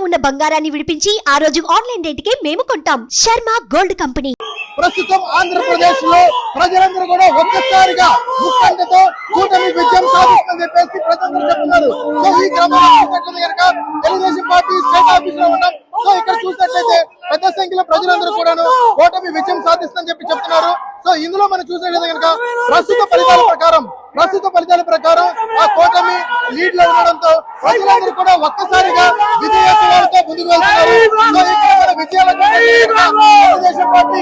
ఉన్న బంగారాన్ని విడిపించి ఆ రోజు ఆన్లైన్ రేటుకే మేము కొంటాం. Sharma gold company. ప్రస్తుతం ఆంధ్రప్రదేశ్ లో ప్రజలందరూ కూడా ఒక్కసారిగా ముఖ్యంతో కూటమి విజయం సాధిస్తుందని చెప్పేసి ప్రజలందరూ చెప్తున్నారు. సో ఈ క్రమంలో చూసినట్లయితే కనుక తెలుగుదేశం పార్టీ స్టేట్ ఆఫీస్ లో ఉన్నాం. సో ఇక్కడ చూసినట్లయితే పెద్ద సంఖ్యలో ప్రజలందరూ కూడాను కూటమి విజయం సాధిస్తుందని చెప్తున్నారు. సో ఇందులో మనం చూసినట్లయితే కనుక ప్రస్తుత ఫలితాల ప్రకారం ఆ కూటమి లీడ్ లో ఉండడంతో ప్రజలందరూ కూడా ఒక్కసారిగా విజయోత్సవాలతో ముందుకు వెళ్తున్నారు. సో ఇక్కడ విజయాలకు తెలుగుదేశం పార్టీ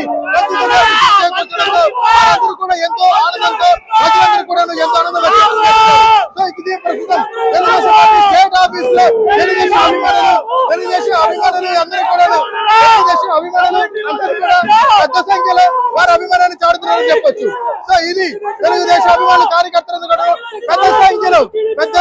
అందరూ కూడా ఎంతో ఆనందంతో ప్రజలందరూ కూడా ఎంతో ఆనందం వ్యక్తం చేస్తున్నారు. సో ఇది ప్రస్తుతం తెలుగుదేశం పార్టీ స్టేట్ ఆఫీస్ లో తెలుగుదేశం అభిమానులు అందరూ కూడా పెద్ద సంఖ్యలో వారి అభిమానాన్ని చాటుతున్నారని చెప్పొచ్చు. సో ఇది తెలుగుదేశం అభిమానులు కార్యకర్తలందరూ కూడా పెద్ద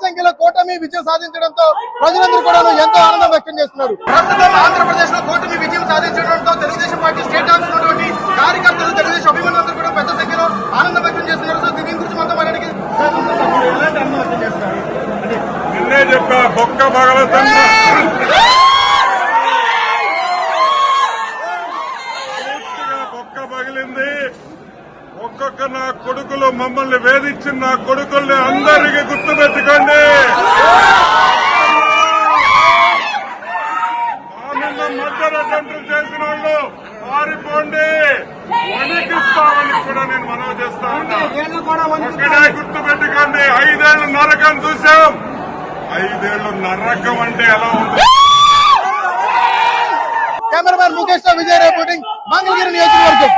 సంఖ్యలో కూటమి విజయం సాధించడంతో ప్రజలందరూ కూడా ఎంతో ఆనందం వ్యక్తం చేస్తున్నారు. ప్రస్తుతం ఆంధ్రప్రదేశ్ లో కూటమి విజయం సాధించడంతో తెలుగుదేశం పార్టీ స్టేట్ ఆఫీస్ ఉన్నటువంటి కార్యకర్తలు తెలుగుదేశం అభిమానులందరూ కూడా పెద్ద సంఖ్యలో ఆనందం వ్యక్తం చేస్తున్నారు. సో దీని గురించి మొత్తం మనకి ఎలాంటి ఆనందం వ్యక్తం చేస్తున్నారు? నిన్నే చెప్పా బొక్క భగవతంగా పగిలింది. ఒక్కొక్క నా కొడుకులు మమ్మల్ని వేధించిన నా కొడుకుల్ని అందరికీ గుర్తుపెట్టుకోండి. మర్డర్ అటెంప్ట్ చేసిన వాళ్ళు పారిపోండి, వణికిస్తామని కూడా నేను మనవి చేస్తా ఉన్నా. ఒక్కడే గుర్తుపెట్టుకోండి, 5 ఏళ్లు నరకం చూసాం. 5 ఏళ్లు నరకం అంటే ఎలా ఉంది? కెమెరామెన్ ముఖేష్ విజయ్ రిపోర్టింగ్, మంగళగిరి నియోజకవర్గం.